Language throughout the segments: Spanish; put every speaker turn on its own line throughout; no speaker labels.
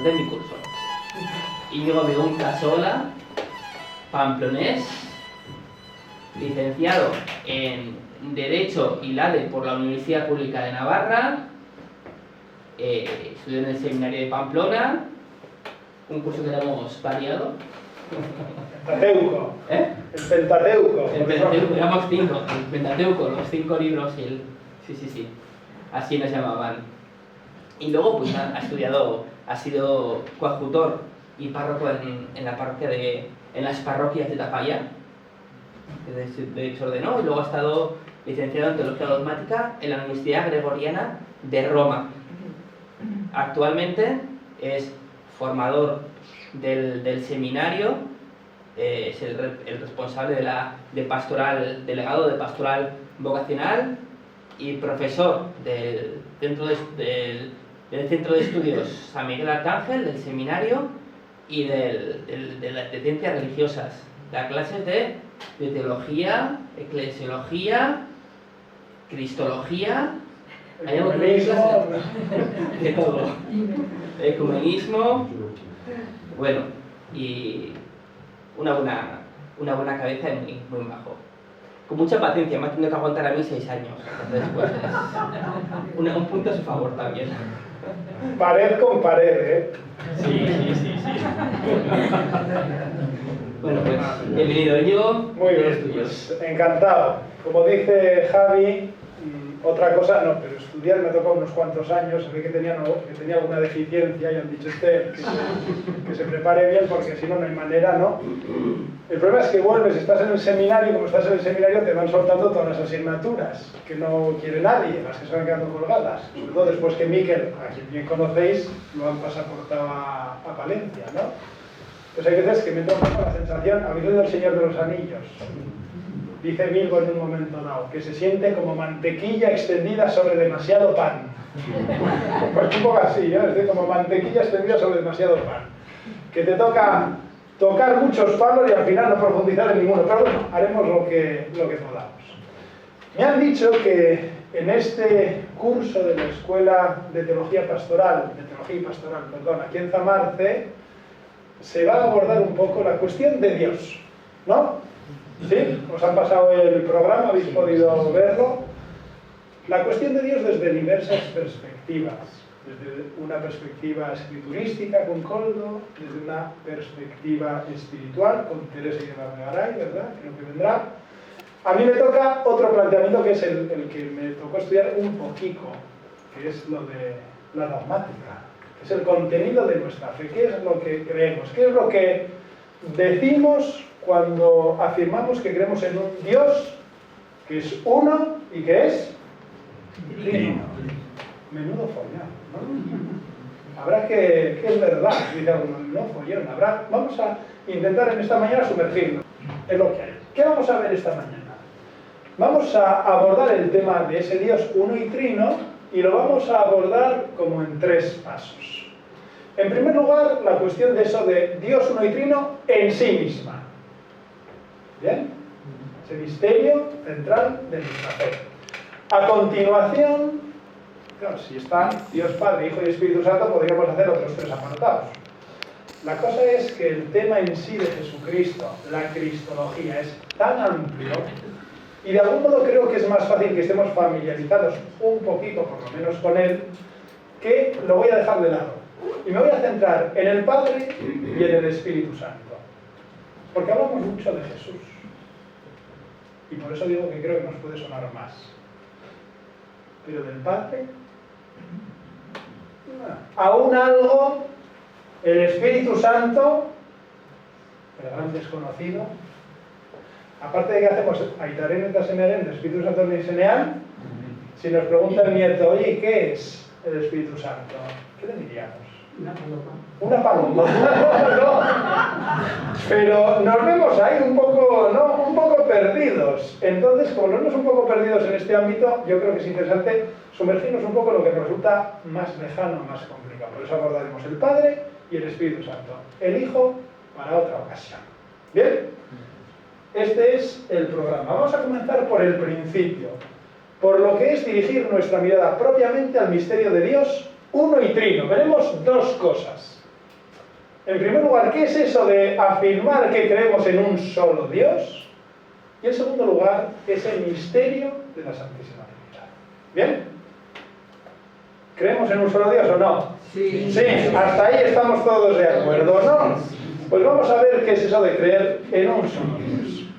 de mi curso. Íñigo Bigún Casola, pamplonés, licenciado en Derecho y LADE por la Universidad Pública de Navarra, estudió en el Seminario de Pamplona, un curso que éramos variado.
Pentateuco.
El
Pentateuco.
El Pentateuco, éramos 5, el Pentateuco, los 5 libros, sí, así nos llamaban. Y luego pues ha sido coadjutor y párroco en la parroquia en las parroquias de Tafalla, que se ordenó, y luego ha estado licenciado en Teología Dogmática en la Universidad Gregoriana de Roma. Actualmente es formador del seminario, es el responsable delegado de pastoral vocacional y profesor del Centro de Estudios San Miguel Arcángel, del seminario y de ciencias religiosas. Da clases de teología, eclesiología, cristología, ¿hay algo que de todo? Ecumenismo, bueno, y una buena cabeza y muy bajo. Con mucha paciencia, me ha tenido que aguantar a mí 6 años. Entonces, pues, es un punto a su favor también.
Pared con pared, ¿eh?
Sí. Bueno, pues, bienvenido yo.
Muy bien, pues, encantado. Como dice Javi, otra cosa, no, pero estudiar me tocó unos cuantos años, se ve que tenía alguna deficiencia y han dicho que se prepare bien porque si no, no hay manera, ¿no? El problema es que vuelves, estás en el seminario y como estás en el seminario te van soltando todas las asignaturas que no quiere nadie, las que se van quedando colgadas. Sobre todo después que Miquel, a quien bien conocéis, lo han pasaportado a Palencia, ¿no? Pues hay veces que me toca la sensación, habéis oído El Señor de los Anillos. Dice Bilbo en un momento dado, que se siente como mantequilla extendida sobre demasiado pan. Pues un poco así, ¿no? Es decir, como mantequilla extendida sobre demasiado pan. Que te toca tocar muchos palos y al final no profundizar en ninguno. Pero bueno, haremos lo que podamos. Me han dicho que en este curso de la Escuela de Teología y Pastoral, aquí en Zamarce, se va a abordar un poco la cuestión de Dios, ¿no? ¿Sí? ¿Os han pasado el programa? ¿Habéis podido verlo? La cuestión de Dios desde diversas perspectivas. Desde una perspectiva escriturística con Coldo, desde una perspectiva espiritual con Teresa y Eva Garay, ¿verdad? Creo que vendrá. A mí me toca otro planteamiento que es el que me tocó estudiar un poquito, que es lo de la dogmática, que es el contenido de nuestra fe. ¿Qué es lo que creemos? ¿Qué es lo que decimos cuando afirmamos que creemos en un Dios que es uno y que es trino? Menudo follón, ¿no? Habrá que es verdad, dice alguno, no follón, vamos a intentar en esta mañana sumergirnos en lo que hay. ¿Qué vamos a ver esta mañana? Vamos a abordar el tema de ese Dios uno y trino y lo vamos a abordar como en 3 pasos. En primer lugar, la cuestión de eso de Dios uno y trino en sí misma. ¿Bien? Ese misterio central de nuestra fe. A continuación, claro, si está Dios Padre, Hijo y Espíritu Santo, podríamos hacer otros 3 apartados. La cosa es que el tema en sí de Jesucristo, la cristología, es tan amplio y de algún modo creo que es más fácil que estemos familiarizados un poquito, por lo menos, con él, que lo voy a dejar de lado. Y me voy a centrar en el Padre y en el Espíritu Santo. Porque hablamos mucho de Jesús. Y por eso digo que creo que nos puede sonar más. Pero del Padre, aún algo, el Espíritu Santo, el gran desconocido, aparte de que hacemos Aitaren eta Semearen, el Espíritu Santo ni Senean, si nos pregunta el nieto, oye, ¿qué es el Espíritu Santo? ¿Qué le diríamos? Una paloma. No. Pero nos vemos ahí un poco perdidos. Entonces, como nos vemos un poco perdidos en este ámbito, yo creo que es interesante sumergirnos un poco en lo que nos resulta más lejano, más complicado. Por eso abordaremos el Padre y el Espíritu Santo. El Hijo para otra ocasión. ¿Bien? Este es el programa. Vamos a comenzar por el principio, por lo que es dirigir nuestra mirada propiamente al misterio de Dios uno y trino. Veremos 2 cosas. En primer lugar, ¿qué es eso de afirmar que creemos en un solo Dios? Y en segundo lugar, es el misterio de la Santísima Trinidad. ¿Bien? ¿Creemos en un solo Dios o no?
Sí.
Sí, hasta ahí estamos todos de acuerdo, ¿no? Pues vamos a ver qué es eso de creer en un solo Dios.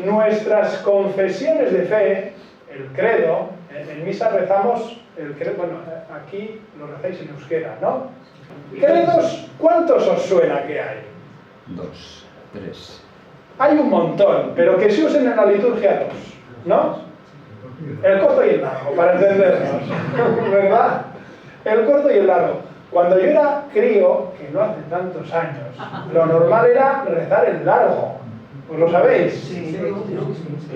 Nuestras confesiones de fe, el credo, en misa rezamos el credo, bueno, aquí lo rezáis en euskera, ¿no? Credos, ¿cuántos os suena que hay?
2, 3.
Hay un montón, pero que se usen en la liturgia 2, ¿no? El corto y el largo, para entendernos, ¿verdad? El corto y el largo. Cuando yo era crío, que no hace tantos años, lo normal era rezar el largo. ¿Os lo sabéis?
Sí.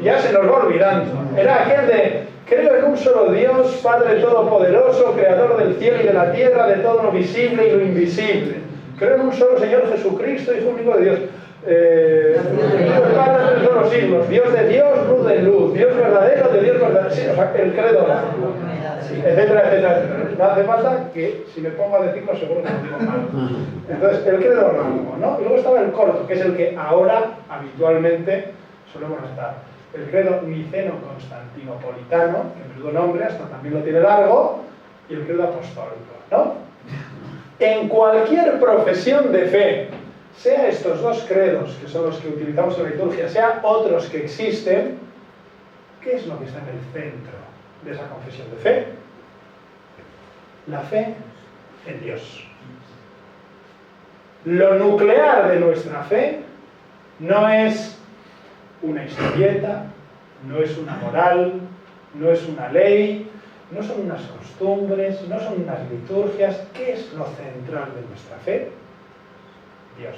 Ya se nos va olvidando. Era aquel de, creo en un solo Dios, Padre Todopoderoso, Creador del cielo y de la tierra, de todo lo visible y lo invisible. Creo en un solo Señor Jesucristo, Hijo único de Dios. Dios Padre de todos los siglos, Dios de Dios, luz de luz, Dios verdadero de Dios verdadero. Sí, o sea, el credo largo, etcétera, etcétera, etcétera. No hace falta que, si me pongo a decirlo, seguro que lo digo mal. Entonces, el credo largo, ¿no? Y luego estaba el corto, que es el que ahora habitualmente solemos rezar. El credo niceno-constantinopolitano, que menudo nombre, hasta también lo tiene largo, y el credo apostólico, ¿no? En cualquier profesión de fe, sea estos dos credos, que son los que utilizamos en la liturgia, sea otros que existen, ¿qué es lo que está en el centro de esa confesión de fe? La fe en Dios. Lo nuclear de nuestra fe no es una historieta, no es una moral, no es una ley, no son unas costumbres, no son unas liturgias. ¿Qué es lo central de nuestra fe? Dios.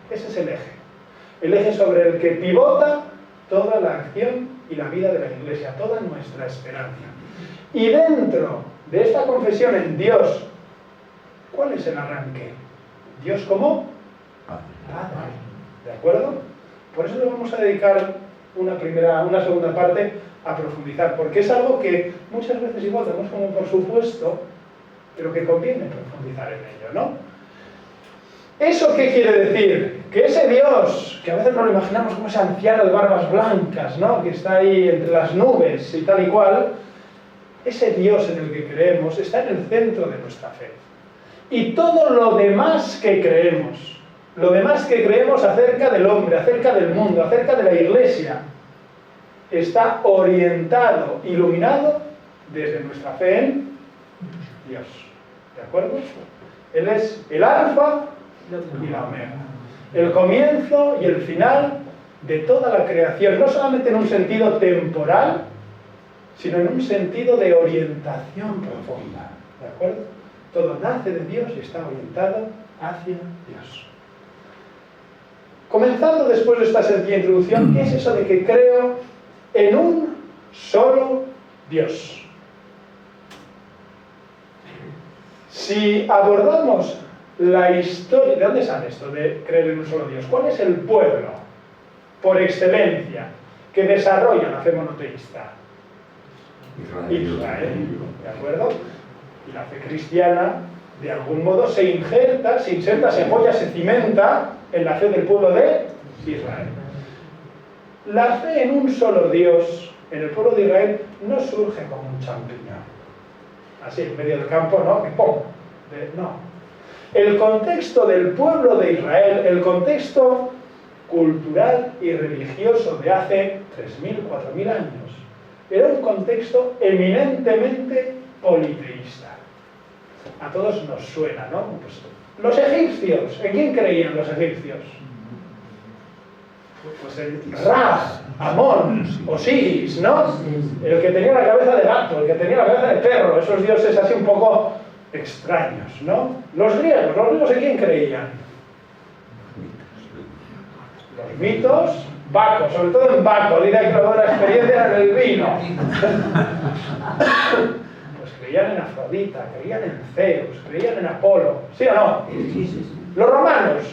Ese es el eje sobre el que pivota toda la acción y la vida de la Iglesia, toda nuestra esperanza. Y dentro de esta confesión en Dios, ¿cuál es el arranque? Dios como Padre. ¿De acuerdo? Por eso le vamos a dedicar una segunda parte a profundizar, porque es algo que muchas veces igual damos como por supuesto, pero que conviene profundizar en ello, ¿no? ¿Eso qué quiere decir? Que ese Dios, que a veces nos lo imaginamos como ese anciano de barbas blancas, ¿no? Que está ahí entre las nubes y tal y cual, ese Dios en el que creemos está en el centro de nuestra fe. Y todo lo demás que creemos acerca del hombre, acerca del mundo, acerca de la Iglesia, está orientado, iluminado desde nuestra fe en Dios. ¿De acuerdo? Él es el alfa y la omega, el comienzo y el final de toda la creación, no solamente en un sentido temporal, sino en un sentido de orientación profunda. ¿De acuerdo? Todo nace de Dios y está orientado hacia Dios. Comenzando después de esta sencilla introducción, ¿qué es eso de que creo en un solo Dios? Si abordamos la historia, ¿de dónde sale esto de creer en un solo Dios? ¿Cuál es el pueblo, por excelencia, que desarrolla la fe monoteísta? Israel, ¿de acuerdo? Y la fe cristiana, de algún modo, se inserta, se apoya, se cimenta en la fe del pueblo de Israel. La fe en un solo Dios, en el pueblo de Israel, no surge como un champiñón. Así, en medio del campo, ¿no? Que ¡pum! No. El contexto del pueblo de Israel, el contexto cultural y religioso de hace 3.000, 4.000 años, era un contexto eminentemente politeísta. A todos nos suena, ¿no? Pues, los egipcios, ¿en quién creían los egipcios? Pues en Ra, Amón, Osiris, ¿no? El que tenía la cabeza de gato, el que tenía la cabeza de perro, esos dioses así un poco extraños, ¿no? Los griegos ¿en quién creían? Los mitos, Baco, sobre todo en Baco, dice que la experiencia era en el vino. Pues creían en Afrodita, creían en Zeus, creían en Apolo, ¿sí o no? Los romanos,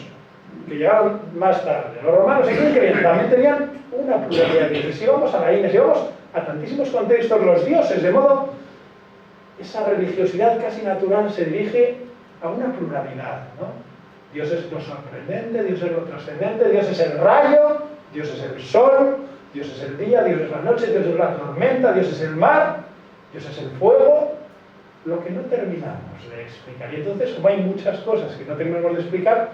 que llegaron más tarde, los romanos, ¿en quién creían? También tenían una pluralidad de dioses. Si vamos a la India, si vamos a tantísimos contextos, los dioses, de modo, esa religiosidad casi natural se dirige a una pluralidad, ¿no? Dios es lo sorprendente, Dios es lo trascendente, Dios es el rayo, Dios es el sol, Dios es el día, Dios es la noche, Dios es la tormenta, Dios es el mar, Dios es el fuego, lo que no terminamos de explicar. Y entonces, como hay muchas cosas que no terminamos de explicar,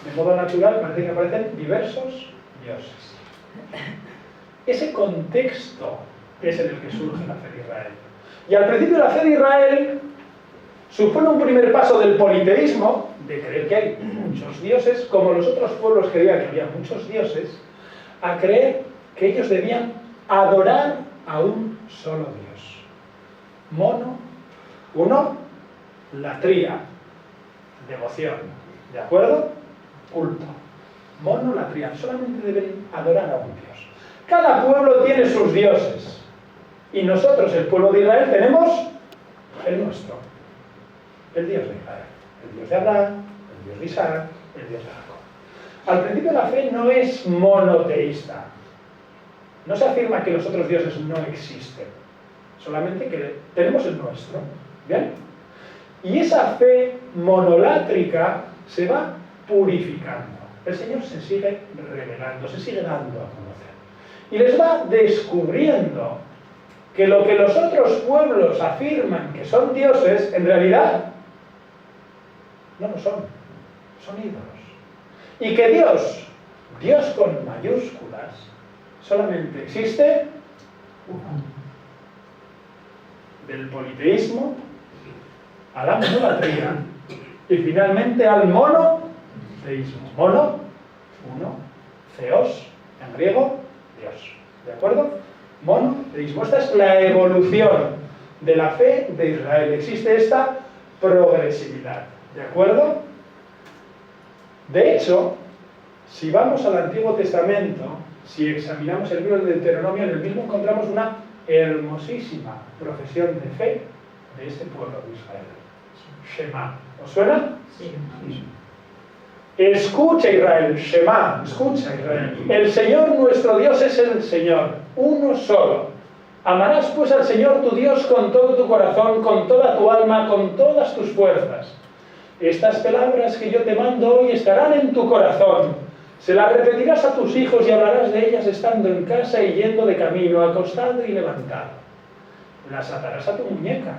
de modo natural parece que aparecen diversos dioses. Ese contexto es en el que surge la fe de Israel. Y al principio la fe de Israel supone un primer paso del politeísmo, de creer que hay muchos dioses, como los otros pueblos creían que había muchos dioses, a creer que ellos debían adorar a un solo Dios. Mono, uno, latría, devoción, ¿de acuerdo? Culto. Monolatría, solamente deben adorar a un Dios. Cada pueblo tiene sus dioses. Y nosotros, el pueblo de Israel, tenemos el nuestro. El Dios de Israel. El Dios de Abraham, el Dios de Isaac, el Dios de Jacob. Al principio la fe no es monoteísta. No se afirma que los otros dioses no existen. Solamente que tenemos el nuestro. ¿Bien? Y esa fe monolátrica se va purificando. El Señor se sigue revelando, se sigue dando a conocer. Y les va descubriendo que lo que los otros pueblos afirman que son dioses, en realidad no lo son, son ídolos. Y que Dios con mayúsculas, solamente existe uno. Del politeísmo a la monolatría y finalmente al monoteísmo. Mono, uno, theos, en griego, Dios. ¿De acuerdo? Monoteísmo. Esta es la evolución de la fe de Israel. Existe esta progresividad. ¿De acuerdo? De hecho, si vamos al Antiguo Testamento, si examinamos el libro de Deuteronomio, en el mismo encontramos una hermosísima profesión de fe de este pueblo de Israel. Shema. ¿Os suena?
Sí.
Escucha Israel, Shema, escucha Israel. El Señor nuestro Dios es el Señor, uno solo. Amarás pues al Señor tu Dios con todo tu corazón, con toda tu alma, con todas tus fuerzas. Estas palabras que yo te mando hoy estarán en tu corazón. Se las repetirás a tus hijos y hablarás de ellas estando en casa y yendo de camino, acostado y levantado. Las atarás a tu muñeca.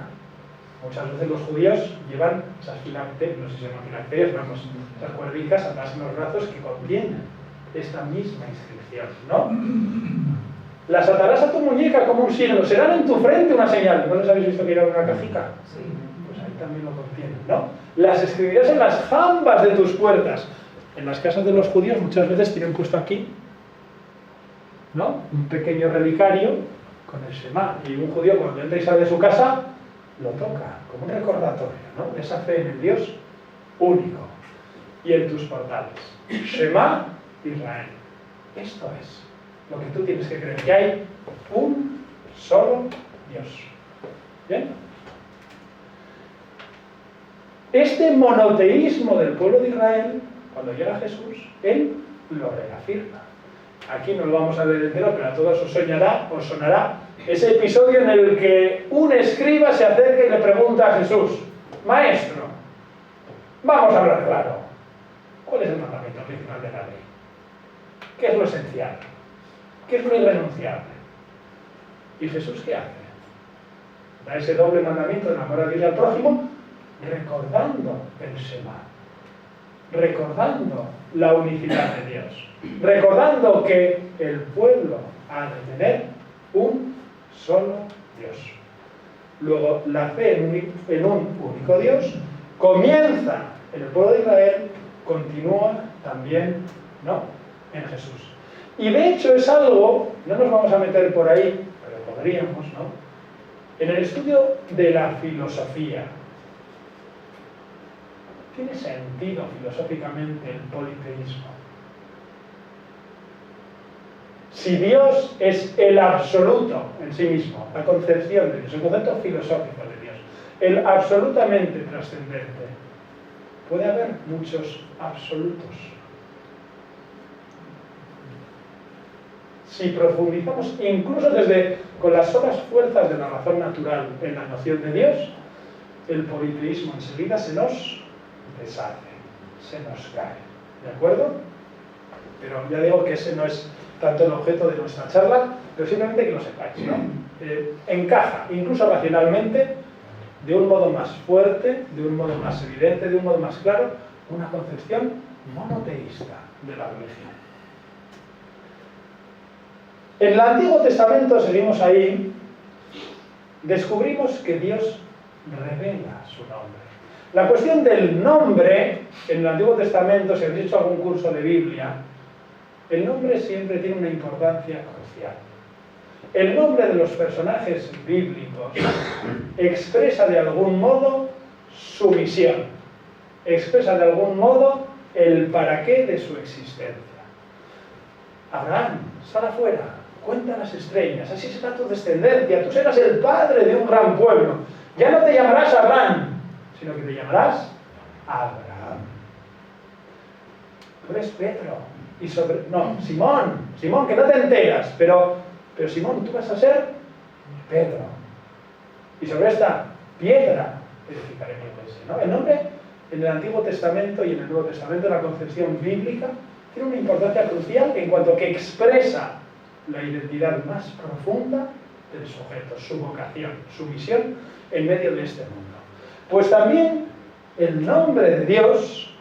Muchas veces los judíos llevan esas filacterias, no sé si se llaman filacterias, vamos, esas cuerdicas atadas en los brazos que contienen esta misma inscripción, ¿no? Las atarás a tu muñeca como un signo, serán en tu frente una señal. ¿No les habéis visto que llevan una cajica?
Sí.
Pues ahí también lo contienen, ¿no? Las escribirás en las jambas de tus puertas. En las casas de los judíos muchas veces tienen puesto aquí, ¿no? Un pequeño relicario con el Shema. Y un judío cuando entra y sale de su casa, lo toca, como un recordatorio, ¿no? De esa fe en el Dios único. Y en tus portales. Shema Israel. Esto es lo que tú tienes que creer, que hay un solo Dios. ¿Bien? Este monoteísmo del pueblo de Israel, cuando llega Jesús, Él lo reafirma. Aquí no lo vamos a leer entero, pero a todos os sonará ese episodio en el que un escriba se acerca y le pregunta a Jesús: Maestro, vamos a hablar claro. ¿Cuál es el mandamiento principal de la ley? ¿Qué es lo esencial? ¿Qué es lo irrenunciable? ¿Y Jesús qué hace? Da ese doble mandamiento de amor a Dios y al prójimo, recordando el Shema, recordando la unicidad de Dios, recordando que el pueblo ha de tener un solo Dios. Luego, la fe en un único Dios comienza en el pueblo de Israel, continúa también, ¿no?, en Jesús. Y de hecho es algo, no nos vamos a meter por ahí, pero podríamos, ¿no?, en el estudio de la filosofía. ¿Tiene sentido filosóficamente el politeísmo? Si Dios es el absoluto en sí mismo, la concepción de Dios, el concepto filosófico de Dios, el absolutamente trascendente, puede haber muchos absolutos. Si profundizamos incluso con las solas fuerzas de la razón natural en la noción de Dios, el politeísmo enseguida se nos deshace, se nos cae. ¿De acuerdo? Pero ya digo que ese no es tanto el objeto de nuestra charla, pero simplemente que lo sepáis, ¿no? Encaja, incluso racionalmente, de un modo más fuerte, de un modo más evidente, de un modo más claro, una concepción monoteísta de la religión. En el Antiguo Testamento, seguimos ahí, descubrimos que Dios revela su nombre. La cuestión del nombre, en el Antiguo Testamento, si habéis hecho algún curso de Biblia, el nombre siempre tiene una importancia crucial. El nombre de los personajes bíblicos expresa de algún modo su misión, expresa de algún modo el para qué de su existencia. Abraham, sal afuera, cuenta las estrellas, así será tu descendencia, tú serás el padre de un gran pueblo. Ya no te llamarás Abraham, sino que te llamarás Abraham. Tú eres Pedro, Simón, que no te enteras, pero Simón, tú vas a ser Pedro. Y sobre esta piedra edificaré mi iglesia, ¿no? El nombre en el Antiguo Testamento y en el Nuevo Testamento, la concepción bíblica, tiene una importancia crucial en cuanto que expresa la identidad más profunda del sujeto, su vocación, su misión en medio de este mundo. Pues también el nombre de Dios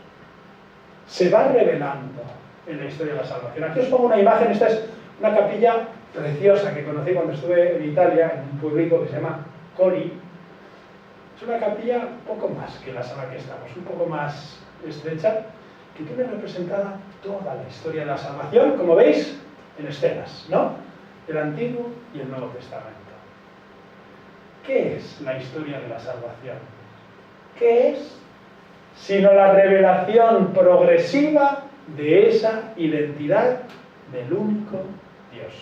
se va revelando en la historia de la salvación. Aquí os pongo una imagen, esta es una capilla preciosa que conocí cuando estuve en Italia, en un pueblito que se llama Cori. Es una capilla poco más que la sala que estamos, un poco más estrecha, que tiene representada toda la historia de la salvación, como veis, en escenas, ¿no? El Antiguo y el Nuevo Testamento. ¿Qué es la historia de la salvación? ¿Qué es? Sino la revelación progresiva de esa identidad del único Dios.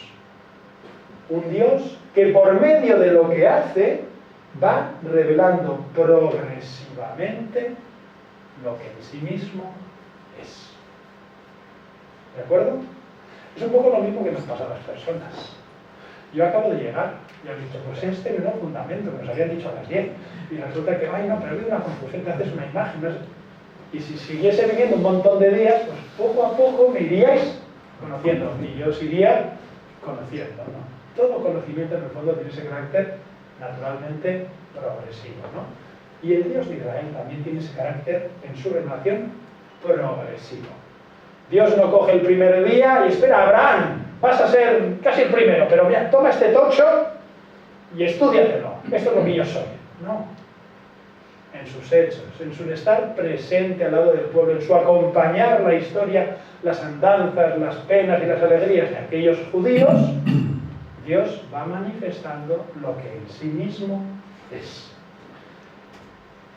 Un Dios que por medio de lo que hace va revelando progresivamente lo que en sí mismo es. ¿De acuerdo? Es un poco lo mismo que nos pasa a las personas. Yo acabo de llegar y han dicho, pues este es un fundamento que nos habían dicho a las 10. Y resulta que, ay no, pero ha habido una confusión, te haces una imagen, ¿no? Y si siguiese viviendo un montón de días, pues poco a poco me iríais conociendo, y yo os iría conociendo, ¿no? Todo conocimiento en el fondo tiene ese carácter naturalmente progresivo, ¿no? Y el Dios de Israel también tiene ese carácter en su revelación progresivo. Dios no coge el primer día y espera, Abraham, vas a ser casi el primero, pero mira, toma este tocho y estúdiatelo. Esto es lo que yo soy. No. En sus hechos, en su estar presente al lado del pueblo, en su acompañar la historia, las andanzas, las penas y las alegrías de aquellos judíos, Dios va manifestando lo que en sí mismo es.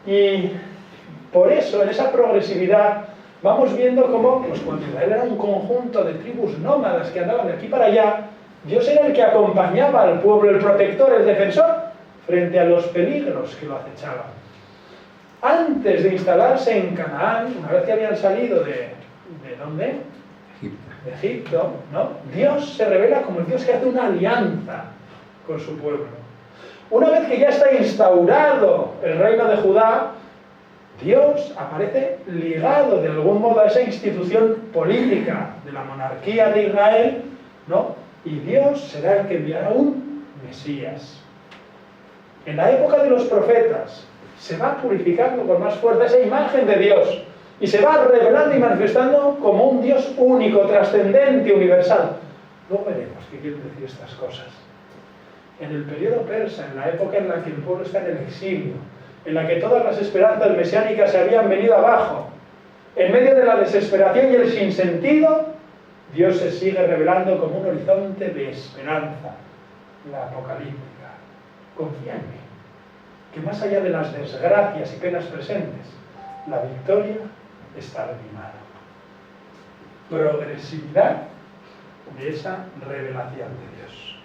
Y por eso, en esa progresividad, vamos viendo cómo, pues cuando Israel era un conjunto de tribus nómadas que andaban de aquí para allá, Dios era el que acompañaba al pueblo, el protector, el defensor, frente a los peligros que lo acechaban. Antes de instalarse en Canaán, una vez que habían salido ¿de dónde? De Egipto, ¿no? Dios se revela como el Dios que hace una alianza con su pueblo. Una vez que ya está instaurado el reino de Judá, Dios aparece ligado de algún modo a esa institución política de la monarquía de Israel, ¿no? Y Dios será el que enviará un Mesías. En la época de los profetas se va purificando con más fuerza esa imagen de Dios y se va revelando y manifestando como un Dios único, trascendente, universal. Luego veremos qué quieren decir estas cosas. En el periodo persa, en la época en la que el pueblo está en el exilio, en la que todas las esperanzas mesiánicas se habían venido abajo, en medio de la desesperación y el sinsentido, Dios se sigue revelando como un horizonte de esperanza, la apocalíptica. Confía en mí, que más allá de las desgracias y penas presentes, la victoria está de mi mano. Progresividad de esa revelación de Dios.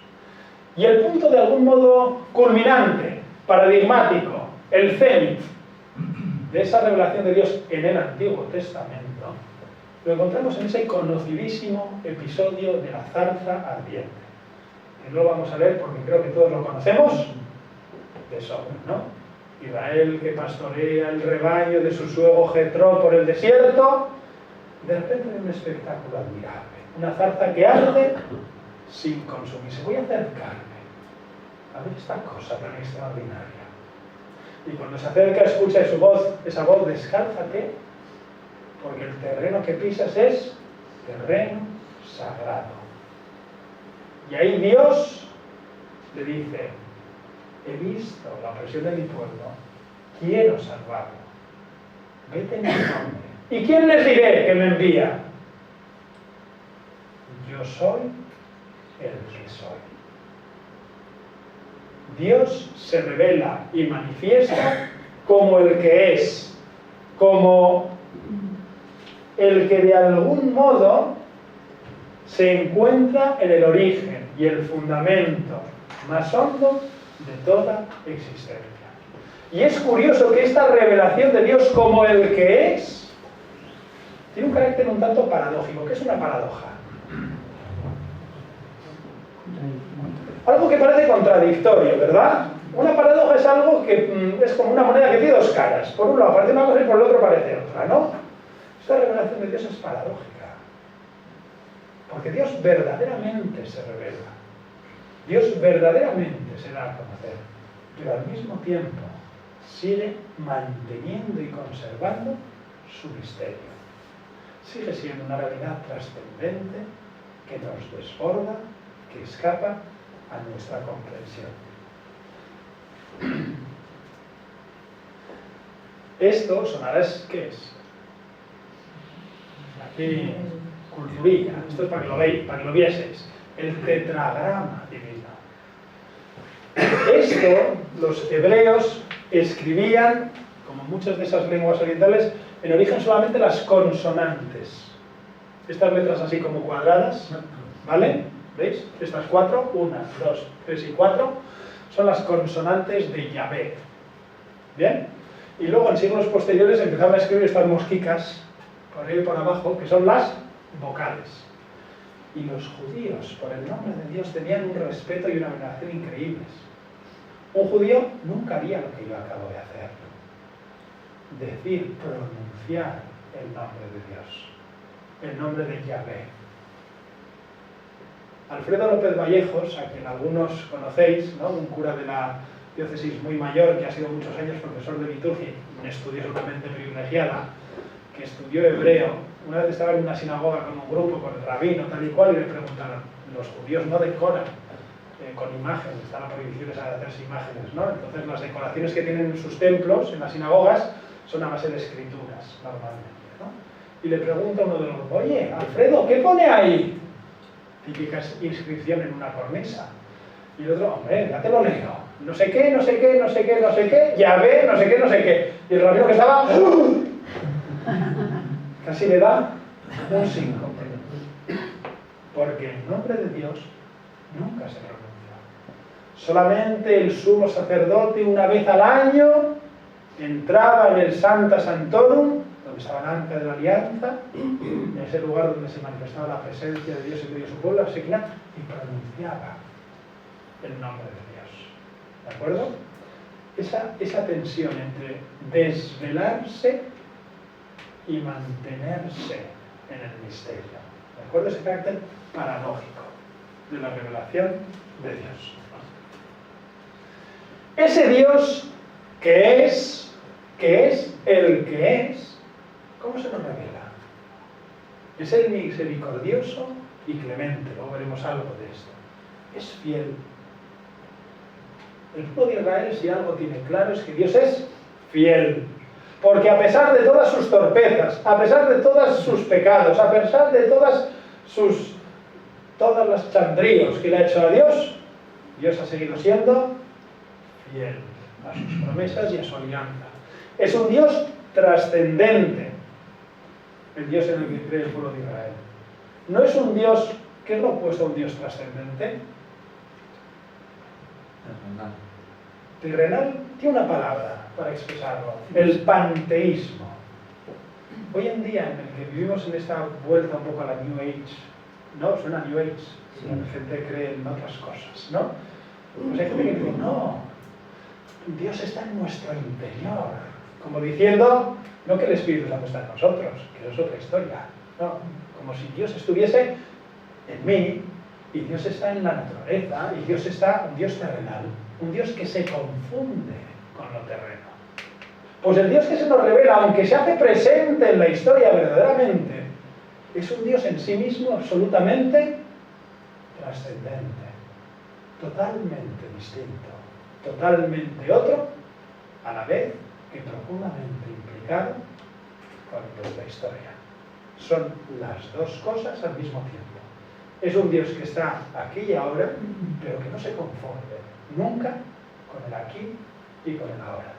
Y el punto de algún modo culminante, paradigmático, el cenit de esa revelación de Dios en el Antiguo Testamento, lo encontramos en ese conocidísimo episodio de la zarza ardiente. Que no lo vamos a leer porque creo que todos lo conocemos de sobra, ¿no? Israel que pastorea el rebaño de su suegro Jetro por el desierto, de repente ve un espectáculo admirable. Una zarza que arde sin consumirse. Voy a acercarme a ver esta cosa tan extraordinaria. Y cuando se acerca escucha su voz, esa voz, descálzate, porque el terreno que pisas es terreno sagrado. Y ahí Dios le dice, he visto la opresión de mi pueblo, quiero salvarlo, vete en mi nombre. ¿Y quién les diré que me envía? Yo soy el que soy. Dios se revela y manifiesta como el que es, como el que de algún modo se encuentra en el origen y el fundamento más hondo de toda existencia. Y es curioso que esta revelación de Dios como el que es tiene un carácter un tanto paradójico. ¿Qué es una paradoja? Algo que parece contradictorio, ¿verdad? Una paradoja es algo que es como una moneda que tiene dos caras. Por un lado parece una cosa y por el otro parece otra, ¿no? Esta revelación de Dios es paradójica. Porque Dios verdaderamente se revela. Dios verdaderamente se da a conocer. Pero al mismo tiempo sigue manteniendo y conservando su misterio. Sigue siendo una realidad trascendente que nos desborda, que escapa a nuestra comprensión. Esto sonará, ¿qué es? Aquí, culturilla. Esto es para que lo veáis, para que lo vieseis. El tetragrama divino. Esto, los hebreos escribían, como muchas de esas lenguas orientales, en origen solamente las consonantes. Estas letras así como cuadradas, ¿vale? ¿Veis? Estas 4, 1, 2, 3 y 4, son las consonantes de Yahvé. ¿Bien? Y luego en siglos posteriores empezaron a escribir estas mosquicas, por arriba y por abajo, que son las vocales. Y los judíos, por el nombre de Dios, tenían un respeto y una veneración increíbles. Un judío nunca haría lo que yo acabo de hacer. Decir, pronunciar el nombre de Dios, el nombre de Yahvé. Alfredo López Vallejos, a quien algunos conocéis, ¿no? Un cura de la diócesis muy mayor, que ha sido muchos años profesor de liturgia, una estudiosa privilegiada, que estudió hebreo. Una vez estaba en una sinagoga con un grupo, con el rabino, tal y cual, y le preguntaron, los judíos no decoran con imágenes, están prohibiciones a hacerse imágenes, ¿no? Entonces las decoraciones que tienen en sus templos, en las sinagogas, son a base de escrituras, normalmente, ¿no? Y le pregunta uno de los grupos, oye, Alfredo, ¿qué pone ahí? Típica inscripción en una cornisa. Y el otro, hombre, ya te lo leo. No sé qué, no sé qué, no sé qué, no sé qué, ya ve, no sé qué, no sé qué. Y el rabino que estaba... casi le da un síncope. Porque el nombre de Dios nunca se pronuncia. Solamente el sumo sacerdote una vez al año entraba en el Sancta Sanctorum, donde estaba el arca de la alianza, en ese lugar donde se manifestaba la presencia de Dios en medio de su pueblo, la Shekinah, y pronunciaba el nombre de Dios. ¿De acuerdo? Esa tensión entre desvelarse y mantenerse en el misterio. ¿De acuerdo? Ese carácter paradójico de la revelación de Dios. Ese Dios que es el que es, ¿cómo se nos revela? Es el misericordioso y clemente, luego veremos algo de esto. Es fiel. El pueblo de Israel, si algo tiene claro, es que Dios es fiel. Porque a pesar de todas sus torpezas, a pesar de todos sus pecados, a pesar de todas las chandríos que le ha hecho a Dios, Dios ha seguido siendo fiel a sus promesas y a su alianza. Es un Dios trascendente, el Dios en el que cree el pueblo de Israel. No es un Dios, ¿qué es lo opuesto a un Dios trascendente? Terrenal tiene una palabra para expresarlo, el panteísmo. Hoy en día, en el que vivimos en esta vuelta un poco a la New Age, ¿no? Suena New Age, la gente cree en otras cosas, ¿no? Pues hay gente que dice, no, Dios está en nuestro interior. Como diciendo, no que el Espíritu Santo está en nosotros, que eso es otra historia. No, como si Dios estuviese en mí, y Dios está en la naturaleza, y Dios está, un Dios terrenal, un Dios que se confunde con lo terreno. Pues el Dios que se nos revela, aunque se hace presente en la historia verdaderamente, es un Dios en sí mismo absolutamente trascendente, totalmente distinto, totalmente otro, a la vez que profundamente implicado con nuestra historia. Son las dos cosas al mismo tiempo. Es un Dios que está aquí y ahora, pero que no se confunde nunca con el aquí y con el ahora.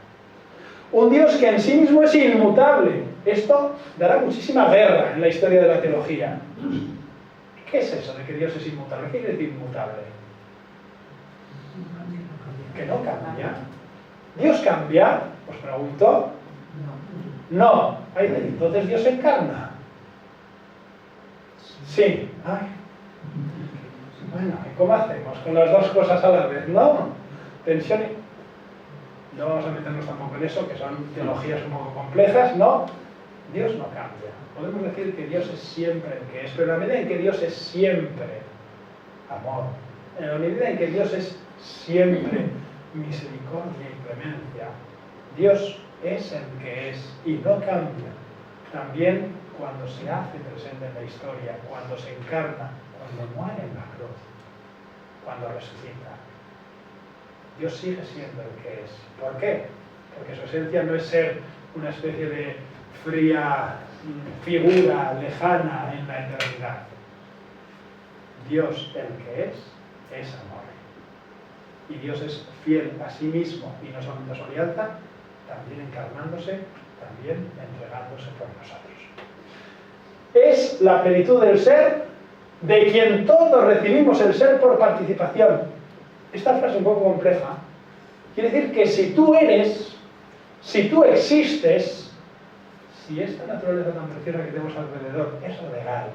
Un Dios que en sí mismo es inmutable. Esto dará muchísima guerra en la historia de la teología. ¿Qué es eso de que Dios es inmutable? ¿Qué quiere decir inmutable? Que no cambia. ¿Dios cambia? Os pregunto. No. Ay, entonces Dios se encarna. Sí. Ay. Bueno, ¿y cómo hacemos con las dos cosas a la vez? No. Tensión y... No vamos a meternos tampoco en eso, que son teologías un poco complejas, no. Dios no cambia. Podemos decir que Dios es siempre el que es, pero en la medida en que Dios es siempre amor, en la medida en que Dios es siempre misericordia y clemencia, Dios es el que es y no cambia. También cuando se hace presente en la historia, cuando se encarna, cuando muere en la cruz, cuando resucita. Dios sigue siendo el que es. ¿Por qué? Porque su esencia no es ser una especie de fría figura lejana en la eternidad. Dios, el que es amor. Y Dios es fiel a sí mismo y no solamente a su alianza, también encarnándose, también entregándose por nosotros. Es la plenitud del ser, de quien todos recibimos el ser por participación. Esta frase es un poco compleja. Quiere decir que si tú eres, si tú existes, si esta naturaleza tan preciosa que tenemos alrededor es real,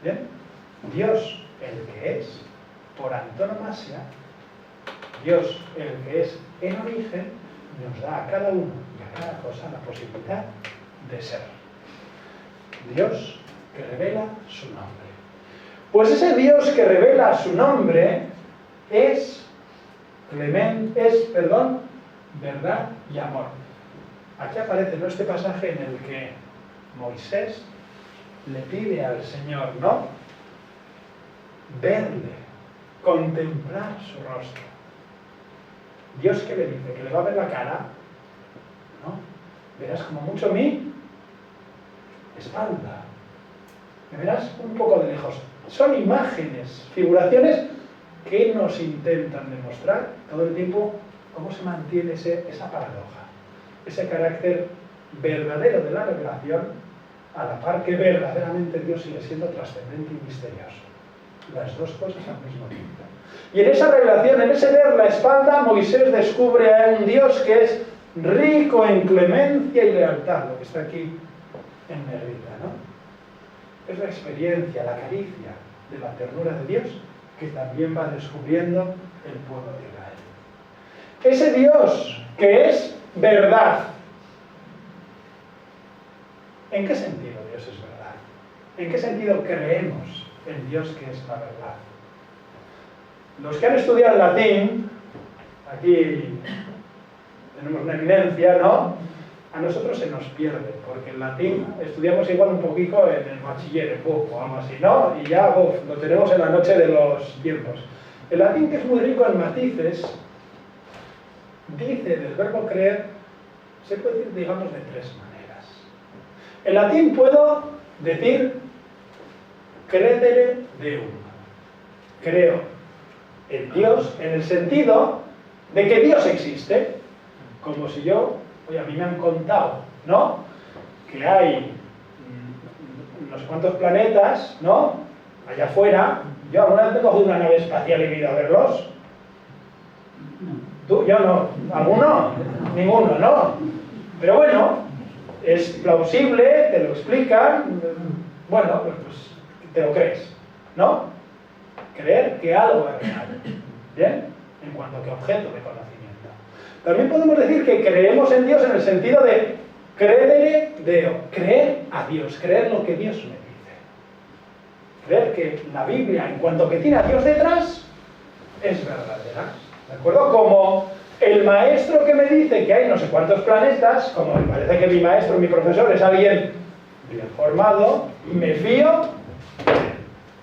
¿bien? Dios, el que es, por antonomasia, Dios, el que es en origen, nos da a cada uno y a cada cosa la posibilidad de ser. Dios que revela su nombre. Pues ese Dios que revela su nombre es verdad y amor. Aquí aparece este pasaje en el que Moisés le pide al Señor, ¿no? Verle, contemplar su rostro. Dios que le dice que le va a ver la cara, ¿no? Verás como mucho mi espalda. Me verás un poco de lejos. Son imágenes, figuraciones que nos intentan demostrar todo el tiempo cómo se mantiene esa paradoja, ese carácter verdadero de la revelación, a la par que verdaderamente Dios sigue siendo trascendente y misterioso. Las dos cosas al mismo tiempo. Y en esa revelación, en ese ver la espalda, Moisés descubre a un Dios que es rico en clemencia y lealtad, lo que está aquí en negrita, ¿no? Es la experiencia, la caricia de la ternura de Dios que también va descubriendo el pueblo de Israel. Ese Dios que es verdad. ¿En qué sentido Dios es verdad? ¿En qué sentido creemos en Dios que es la verdad? Los que han estudiado latín, aquí tenemos una eminencia, ¿no? A nosotros se nos pierde, porque el latín estudiamos igual un poquito en el bachiller, o algo así, ¿no? Y ya lo tenemos en la noche de los tiempos. El latín, que es muy rico en matices, dice del verbo creer, se puede decir, digamos, de tres maneras. En latín puedo decir credere deum. Creo en Dios en el sentido de que Dios existe, como si yo... Oye, a mí me han contado, ¿no? Que hay no sé cuántos planetas, ¿no? Allá afuera. Yo alguna vez he cogido una nave espacial y he ido a verlos. ¿Tú? Yo no. ¿Alguno? Ninguno, ¿no? Pero bueno, es plausible, te lo explican. Bueno, pues te lo crees, ¿no? Creer que algo es real. ¿Bien? cuanto que objeto de conocimiento. También podemos decir que creemos en Dios en el sentido de credere Deo, creer a Dios, creer lo que Dios me dice. Creer que la Biblia, en cuanto que tiene a Dios detrás, es verdadera. ¿De acuerdo? Como el maestro que me dice que hay no sé cuántos planetas, como me parece que mi maestro, mi profesor, es alguien bien formado, me fío.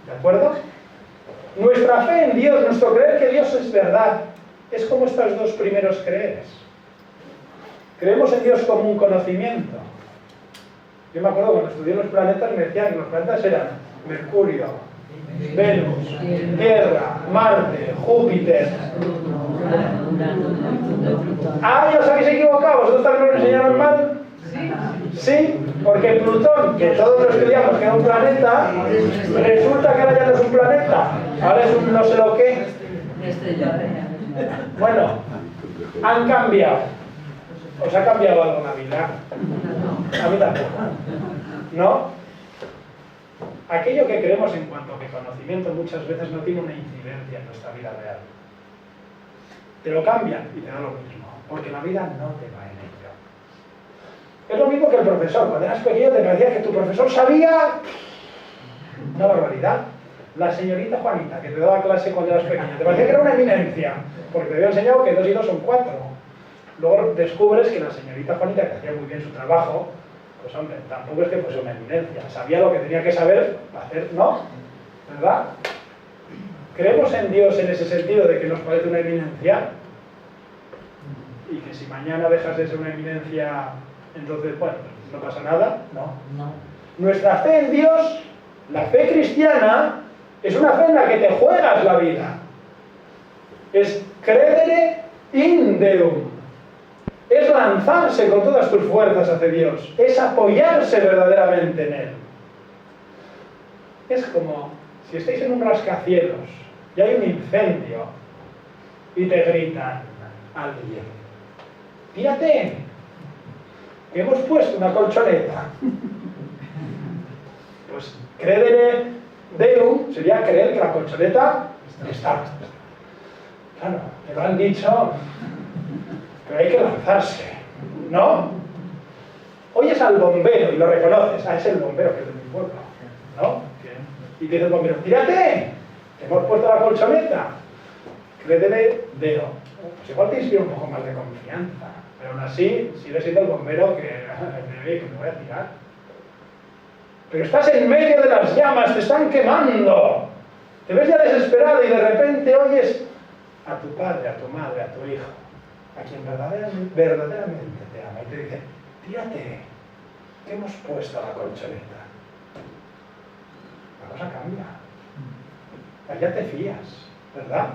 ¿De acuerdo? Nuestra fe en Dios, nuestro creer que Dios es verdad, es como estos dos primeros creeres. Creemos en Dios como un conocimiento. Yo me acuerdo cuando estudié los planetas, me decían que los planetas eran Mercurio, Venus, Tierra, Marte, Júpiter. Ah, ¿ya os habéis equivocado? ¿Vosotros también lo enseñaron mal? Sí, porque Plutón, que todos lo estudiamos que era un planeta, resulta que ahora ya no es un planeta, ahora es un no sé lo qué. Bueno, han cambiado. ¿Os ha cambiado algo en la vida? A mí tampoco. ¿No? Aquello que creemos en cuanto que conocimiento muchas veces no tiene una incidencia en nuestra vida real. Te lo cambian y te da lo mismo, porque la vida no te va en ello. Es lo mismo que el profesor. Cuando eras pequeño te parecía que tu profesor sabía una barbaridad. La señorita Juanita, que te daba clase cuando eras pequeño, te parecía que era una eminencia, porque te había enseñado que 2 y 2 son 4. Luego descubres que la señorita Juanita, que hacía muy bien su trabajo, pues hombre, tampoco es que fuese una eminencia. Sabía lo que tenía que saber para hacer, ¿no? ¿Verdad? ¿Creemos en Dios en ese sentido de que nos parece una eminencia? Y que si mañana dejas de ser una eminencia, entonces, bueno, no pasa nada. No. Nuestra fe en Dios, la fe cristiana, es una fe en la que te juegas la vida. Es credere in Deum. Es lanzarse con todas tus fuerzas hacia Dios. Es apoyarse verdaderamente en Él. Es como si estáis en un rascacielos y hay un incendio y te gritan alguien: tírate, que hemos puesto una colchoneta. Pues credere Deum sería creer que la colchoneta está. Claro, te lo han dicho, pero hay que lanzarse, ¿no? Oyes al bombero y lo reconoces. Ah, es el bombero que es de mi pueblo, ¿no? Y dice el bombero: tírate, que hemos puesto la colchoneta. Crédele Deo. Pues igual te inspira un poco más de confianza, pero aún así sigue siendo el bombero que me voy a tirar. Pero estás en medio de las llamas, te están quemando. Te ves ya desesperado y de repente oyes a tu padre, a tu madre, a tu hijo, a quien verdaderamente te ama, y te dice: tírate, que hemos puesto la colchoneta. La cosa cambia. Allá te fías, ¿verdad?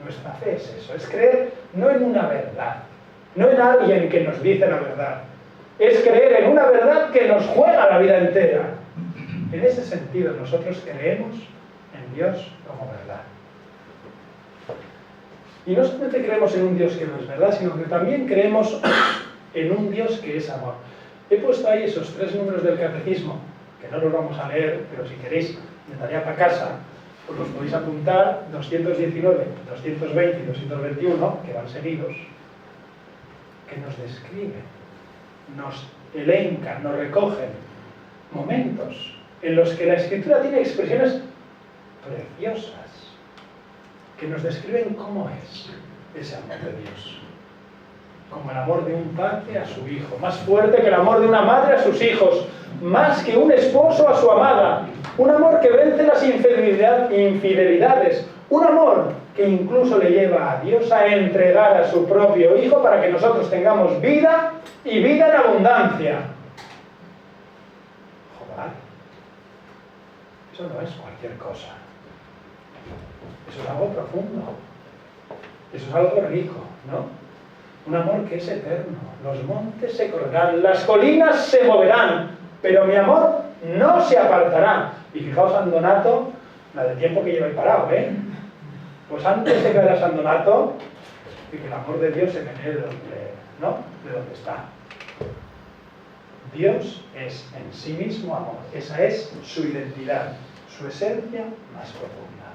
Nuestra fe es eso, es creer no en una verdad, no en alguien que nos dice la verdad, es creer en una verdad que nos juega la vida entera. En ese sentido nosotros creemos en Dios como verdad. Y no solamente creemos en un Dios que no es verdad, sino que también creemos en un Dios que es amor. He puesto ahí esos 3 números del catecismo, que no los vamos a leer, pero si queréis de tarea para casa, pues los podéis apuntar: 219, 220 y 221, que van seguidos, que nos describen, nos elencan, nos recogen momentos en los que la Escritura tiene expresiones preciosas, que nos describen cómo es ese amor de Dios. Como el amor de un padre a su hijo, más fuerte que el amor de una madre a sus hijos, más que un esposo a su amada, un amor que vence las infidelidades, un amor que incluso le lleva a Dios a entregar a su propio hijo para que nosotros tengamos vida y vida en abundancia. Joder, eso no es cualquier cosa. Eso es algo profundo, eso es algo rico, ¿no? Un amor que es eterno. Los montes se correrán, las colinas se moverán, pero mi amor no se apartará. Y fijaos San Donato, la del tiempo que lleva ahí parado, ¿eh? Pues antes de caer a San Donato, y que el amor de Dios se menee de donde está. Dios es en sí mismo amor. Esa es su identidad, su esencia más profunda.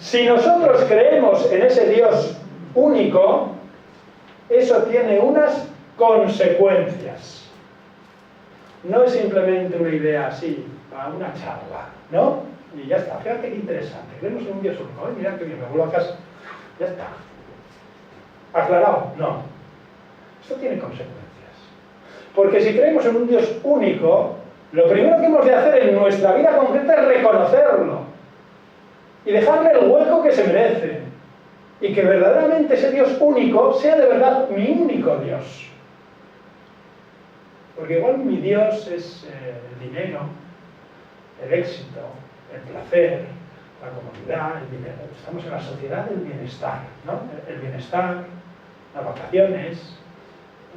Si nosotros creemos en ese Dios único, eso tiene unas consecuencias. No es simplemente una idea así, para una charla, ¿no? Y ya está, fíjate qué interesante, creemos en un Dios único, mira qué bien, me vuelvo a casa, ya está. ¿Aclarado? No. Esto tiene consecuencias. Porque si creemos en un Dios único, lo primero que hemos de hacer en nuestra vida concreta es reconocerlo y dejarle el hueco que se merece. Y que verdaderamente ese Dios único sea de verdad mi único Dios. Porque igual mi Dios es el dinero, el éxito, el placer, la comodidad, el dinero. Estamos en la sociedad del bienestar, ¿no? El bienestar, las vacaciones,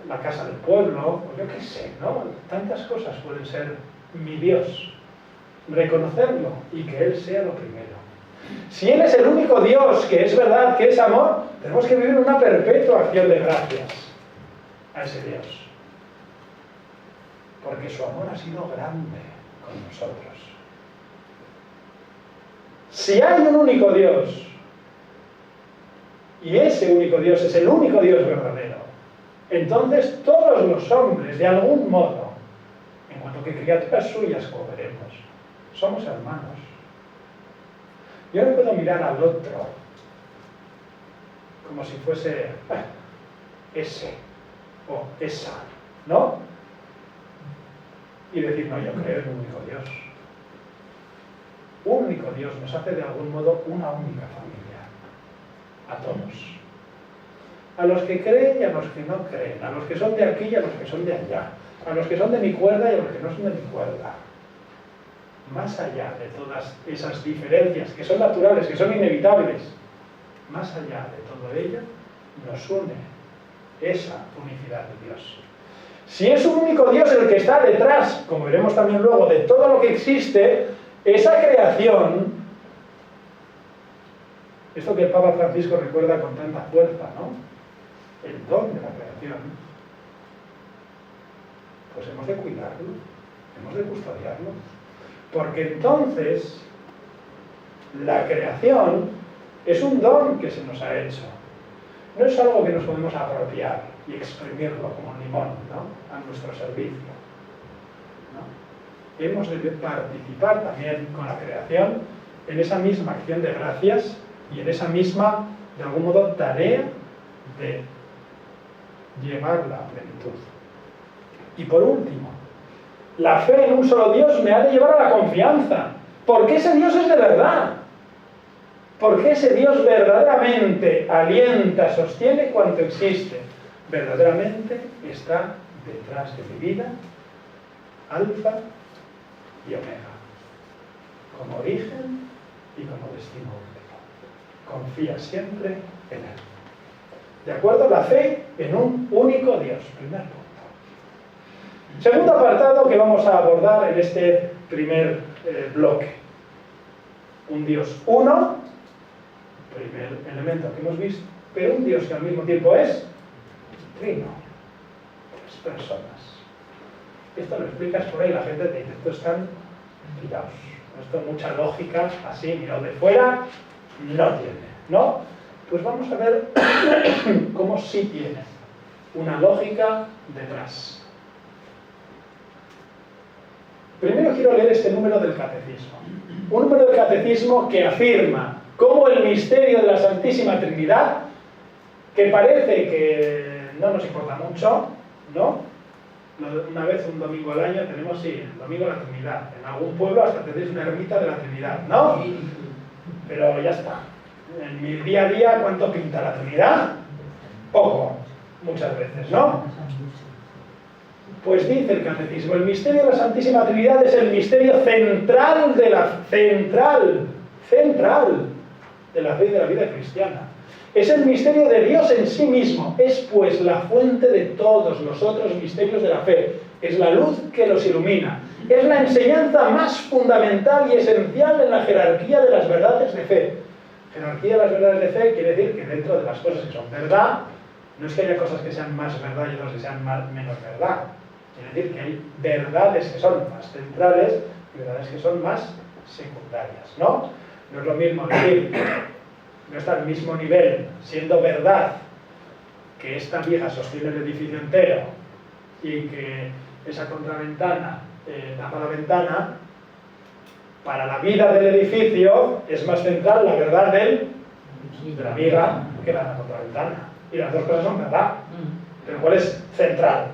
la casa del pueblo, pues yo qué sé, ¿no? Tantas cosas pueden ser mi Dios. Reconocerlo y que Él sea lo primero. Si Él es el único Dios que es verdad, que es amor, tenemos que vivir una perpetua acción de gracias a ese Dios. Porque su amor ha sido grande con nosotros. Si hay un único Dios, y ese único Dios es el único Dios verdadero, entonces todos los hombres, de algún modo, en cuanto que criaturas suyas, como veremos, somos hermanos. Yo no puedo mirar al otro como si fuese ese o esa, ¿no? Y decir, no, yo creo en un único Dios. Un único Dios nos hace de algún modo una única familia. A todos. A los que creen y a los que no creen. A los que son de aquí y a los que son de allá. A los que son de mi cuerda y a los que no son de mi cuerda. Más allá de todas esas diferencias que son naturales, que son inevitables, más allá de todo ello, nos une esa unicidad de Dios. Si es un único Dios el que está detrás, como veremos también luego, de todo lo que existe, esa creación, esto que el Papa Francisco recuerda con tanta fuerza, ¿no? El don de la creación, pues hemos de cuidarlo, hemos de custodiarlo. Porque entonces la creación es un don que se nos ha hecho. No es algo que nos podemos apropiar y exprimirlo como un limón, ¿no? A nuestro servicio, ¿no? Hemos de participar también con la creación en esa misma acción de gracias y en esa misma, de algún modo, tarea de llevarla a plenitud. Y por último, la fe en un solo Dios me ha de llevar a la confianza. Porque ese Dios es de verdad. Porque ese Dios verdaderamente alienta, sostiene cuanto existe. Verdaderamente está detrás de mi vida, alfa y omega. Como origen y como destino último. Confía siempre en Él. ¿De acuerdo? La fe en un único Dios. Primer punto. Segundo apartado que vamos a abordar en este primer bloque. Un Dios uno, primer elemento que hemos visto, pero un Dios que al mismo tiempo es trino, tres personas. Esto lo explicas por ahí, la gente te dice, esto están pillados, esto mucha lógica, así, mirado de fuera, no tiene, ¿no? Pues vamos a ver cómo sí tiene una lógica detrás. Primero quiero leer este número del Catecismo. Un número del Catecismo que afirma cómo el misterio de la Santísima Trinidad, que parece que no nos importa mucho, ¿no? Una vez, un domingo al año, tenemos, sí, el domingo de la Trinidad. En algún pueblo hasta tenéis una ermita de la Trinidad, ¿no? Pero ya está. En mi día a día, ¿cuánto pinta la Trinidad? Poco, muchas veces, ¿no? Pues dice el Catecismo, el misterio de la Santísima Trinidad es el misterio central de la fe y de la vida cristiana. Es el misterio de Dios en sí mismo, es pues la fuente de todos los otros misterios de la fe, es la luz que los ilumina, es la enseñanza más fundamental y esencial en la jerarquía de las verdades de fe. Jerarquía de las verdades de fe quiere decir que dentro de las cosas que son verdad, no es que haya cosas que sean más verdad y otras que sean menos verdad. Quiere decir que hay verdades que son más centrales y verdades que son más secundarias, ¿no? No es lo mismo decir no está al mismo nivel, siendo verdad que esta viga sostiene el edificio entero y que esa contraventana tapa la ventana, para la vida del edificio es más central la verdad de la viga que la contraventana. Y las dos cosas son verdad. Pero ¿cuál es central?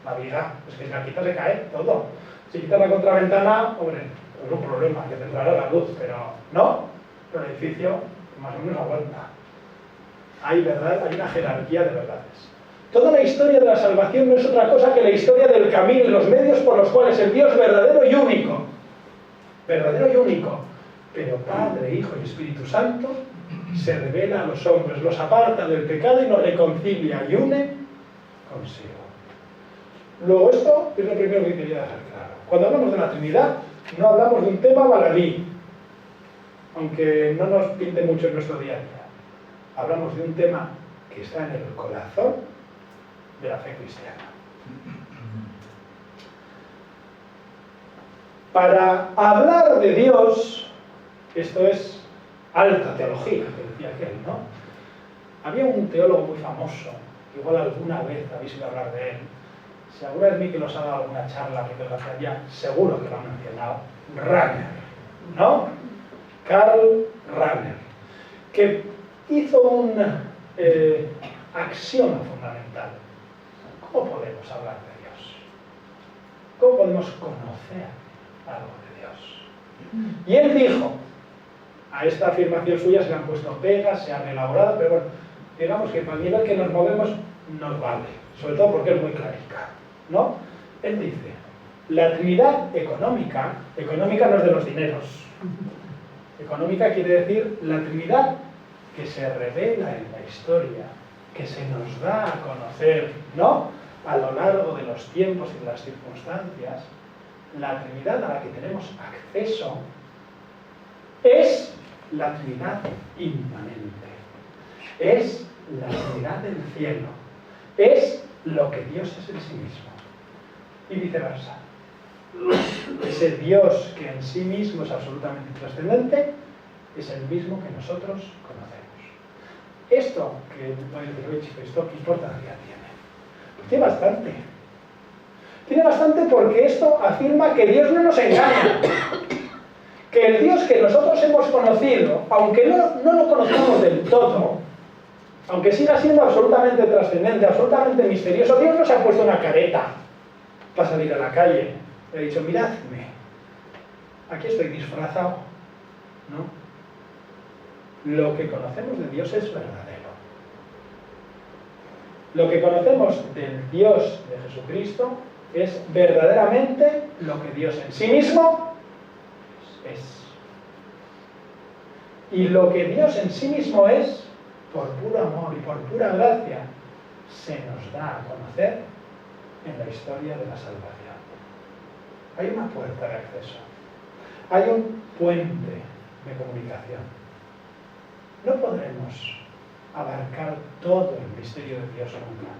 La viga. Es que si la quitas se cae todo. Si quitas la contraventana, hombre, es un problema, que te entrará la luz, pero no. Pero el edificio más o menos aguanta. Hay verdad, hay una jerarquía de verdades. Toda la historia de la salvación no es otra cosa que la historia del camino y los medios por los cuales el Dios verdadero y único, pero Padre, Hijo y Espíritu Santo, se revela a los hombres, los aparta del pecado y los reconcilia y une consigo. Luego esto es lo primero que quería dejar claro. Cuando hablamos de la Trinidad, no hablamos de un tema baladí, aunque no nos pinte mucho en nuestro día a día. Hablamos de un tema que está en el corazón de la fe cristiana. Para hablar de Dios, esto es alta teología, que decía aquel, ¿no? Había un teólogo muy famoso, igual alguna vez habéis oído hablar de él. Si alguna vez Miquel os ha dado alguna charla, que ya seguro que lo han mencionado, Rahner, ¿no? Karl Rahner, que hizo una axioma fundamental. ¿Cómo podemos hablar de Dios? ¿Cómo podemos conocer algo de Dios? Y él dijo, a esta afirmación suya se le han puesto pegas, se han elaborado, pero bueno, digamos que para el nivel que nos movemos nos vale, sobre todo porque es muy clarificado, ¿no? Él dice, la Trinidad económica no es de los dineros. Económica quiere decir la Trinidad que se revela en la historia, que se nos da a conocer, ¿no?, a lo largo de los tiempos y de las circunstancias. La Trinidad a la que tenemos acceso es la Trinidad inmanente, es la Trinidad del cielo, es lo que Dios es en sí mismo, y viceversa. Ese Dios que en sí mismo es absolutamente trascendente es el mismo que nosotros conocemos. Esto que esto ¿qué importancia tiene? Pues tiene bastante. Tiene bastante porque esto afirma que Dios no nos engaña. Que el Dios que nosotros hemos conocido, aunque no lo conozcamos del todo, aunque siga siendo absolutamente trascendente, absolutamente misterioso, Dios no se ha puesto una careta para salir a la calle. Le ha dicho, miradme, aquí estoy disfrazado, ¿no? Lo que conocemos de Dios es verdadero. Lo que conocemos del Dios de Jesucristo es verdaderamente lo que Dios en sí mismo es. Y lo que Dios en sí mismo es, por puro amor y por pura gracia, se nos da a conocer en la historia de la salvación. Hay una puerta de acceso. Hay un puente de comunicación. No podremos abarcar todo el misterio de Dios nunca,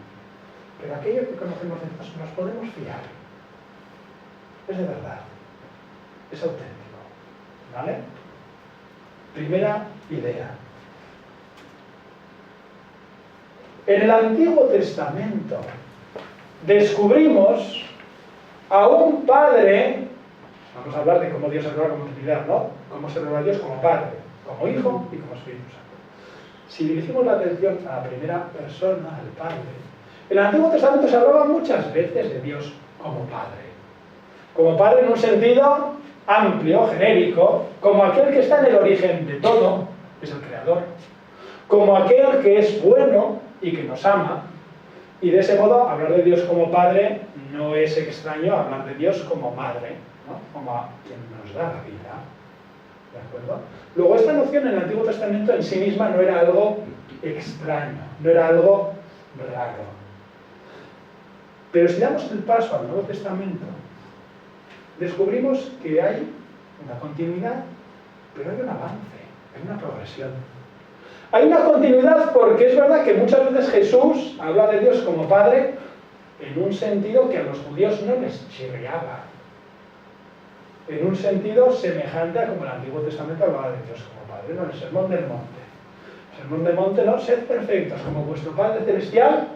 pero aquello que conocemos de Dios nos podemos fiar. Es de verdad, es auténtico, ¿vale? Primera idea. En el Antiguo Testamento descubrimos a un Padre, vamos a hablar de cómo Dios se revela como Trinidad, ¿no? Cómo se revela Dios como Padre, como Hijo y como Espíritu Santo. Si dirigimos la atención a la primera persona, al Padre, en el Antiguo Testamento se hablaba muchas veces de Dios como Padre. Como Padre en un sentido amplio, genérico, como aquel que está en el origen de todo, es el Creador. Como aquel que es bueno y que nos ama. Y de ese modo, hablar de Dios como Padre no es extraño a hablar de Dios como Madre, ¿no? Como a quien nos da la vida. ¿De acuerdo? Luego, esta noción en el Antiguo Testamento en sí misma no era algo extraño, no era algo raro. Pero si damos el paso al Nuevo Testamento, descubrimos que hay una continuidad, pero hay un avance, hay una progresión. Hay una continuidad porque es verdad que muchas veces Jesús habla de Dios como Padre en un sentido que a los judíos no les chirriaba. En un sentido semejante a como el Antiguo Testamento hablaba de Dios como Padre, no, en el Sermón del Monte. Sermón del Monte, no, sed perfectos, como vuestro Padre Celestial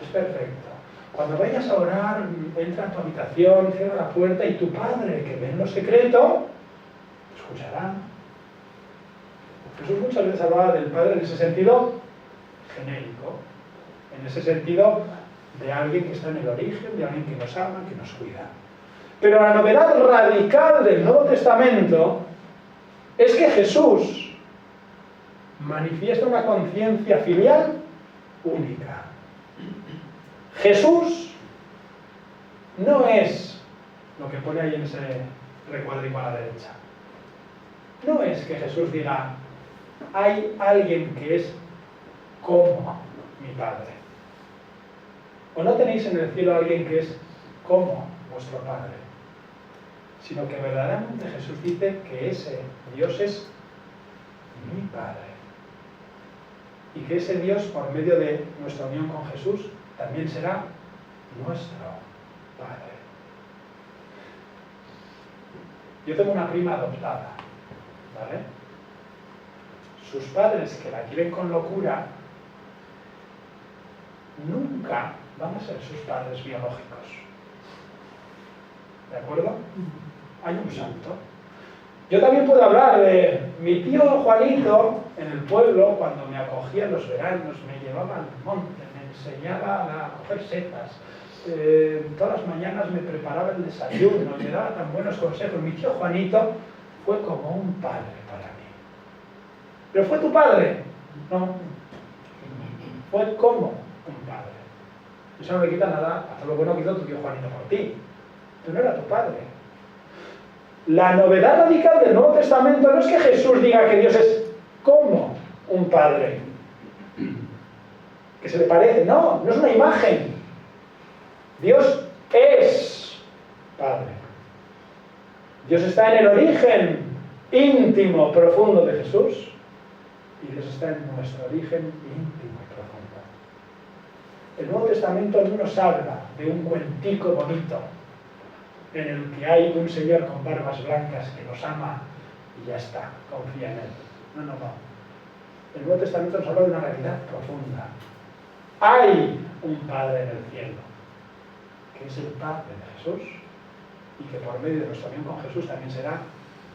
es perfecto. Cuando vayas a orar, entra a tu habitación, cierra la puerta y tu Padre, que ve en lo secreto, te escuchará. Jesús muchas veces hablaba del Padre en ese sentido genérico, en ese sentido de alguien que está en el origen, de alguien que nos ama, que nos cuida. Pero la novedad radical del Nuevo Testamento es que Jesús manifiesta una conciencia filial única. Jesús no es lo que pone ahí en ese recuadrico a la derecha. No es que Jesús diga, hay alguien que es como mi Padre. O no tenéis en el cielo a alguien que es como vuestro Padre. Sino que verdaderamente Jesús dice que ese Dios es mi Padre. Y que ese Dios, por medio de nuestra unión con Jesús, también será nuestro Padre. Yo tengo una prima adoptada, ¿vale? Sus padres, que la quieren con locura, nunca van a ser sus padres biológicos. ¿De acuerdo? Hay un santo. Yo también puedo hablar de mi tío Juanito en el pueblo, cuando me acogía en los veranos, me llevaba al monte, me enseñaba a coger setas, todas las mañanas me preparaba el desayuno, me daba tan buenos consejos. Mi tío Juanito fue como un padre para mí. ¿Pero fue tu padre? No. Fue como un padre. Eso no le quita nada a lo bueno que hizo tu tío Juanito por ti. Pero no era tu padre. La novedad radical del Nuevo Testamento no es que Jesús diga que Dios es como un padre, que se le parece. No, no es una imagen. Dios es Padre. Dios está en el origen íntimo, profundo de Jesús, y Dios está en nuestro origen íntimo y profundo. El Nuevo Testamento no nos habla de un cuentico bonito en el que hay un señor con barbas blancas que nos ama y ya está, confía en él. No, no, no. El Nuevo Testamento nos habla de una realidad profunda. Hay un Padre en el cielo, que es el Padre de Jesús, y que por medio de nuestra unión con Jesús también será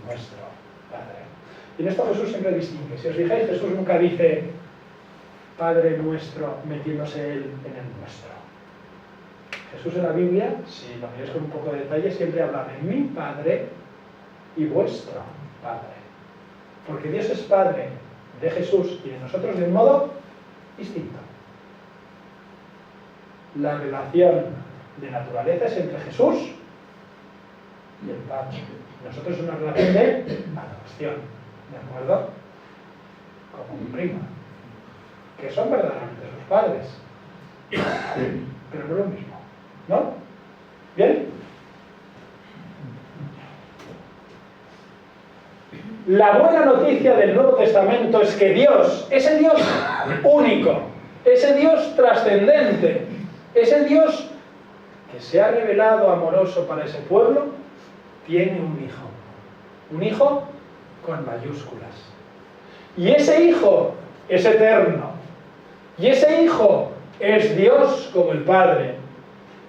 nuestro Padre. Y en esto Jesús siempre distingue. Si os fijáis, Jesús nunca dice Padre nuestro metiéndose él en el nuestro. Jesús en la Biblia, si lo miráis con un poco de detalle, siempre habla de mi Padre y vuestro Padre. Porque Dios es Padre de Jesús y de nosotros de un modo distinto. La relación de naturaleza es entre Jesús y el Padre. Nosotros es una relación de adopción, ¿de acuerdo? Como un primo, que son verdaderamente sus padres, pero no lo mismo. ¿No? ¿Bien? La buena noticia del Nuevo Testamento es que Dios, ese Dios único, ese Dios trascendente, ese Dios que se ha revelado amoroso para ese pueblo, tiene un hijo con mayúsculas. Y ese hijo es eterno. Y ese hijo es Dios como el Padre.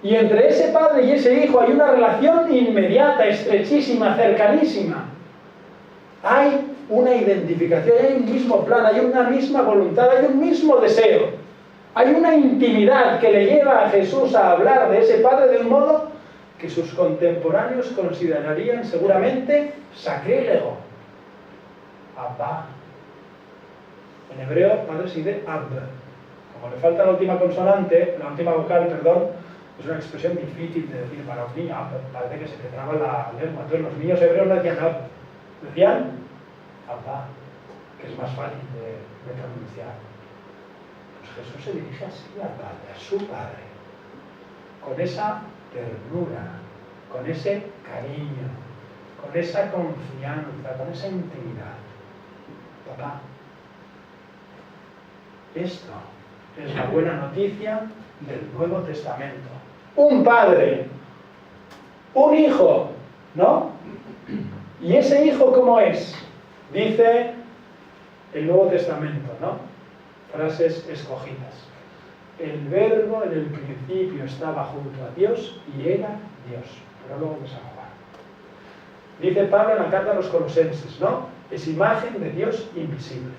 Y entre ese padre y ese hijo hay una relación inmediata, estrechísima, cercanísima. Hay una identificación, hay un mismo plan, hay una misma voluntad, hay un mismo deseo. Hay una intimidad que le lleva a Jesús a hablar de ese padre de un modo que sus contemporáneos considerarían seguramente sacrílego. Abba. En hebreo, padre se dice Ab. Como le falta la última consonante, la última vocal, perdón, es una expresión difícil de decir para un niño. Parece que se te traba la lengua. Entonces los niños hebreos no decían Ab, decían Abba, que es más fácil de pronunciar. Pues Jesús se dirige así al Padre, a su Padre, con esa ternura, con ese cariño, con esa confianza, con esa intimidad. Papá, esto es la buena noticia del Nuevo Testamento. Un padre, un hijo, ¿no? ¿Y ese hijo cómo es? Dice el Nuevo Testamento, ¿no? Frases escogidas. El verbo en el principio estaba junto a Dios y era Dios. Prólogo de San Juan. Dice Pablo en la carta a los Colosenses, ¿no? Es imagen de Dios invisible.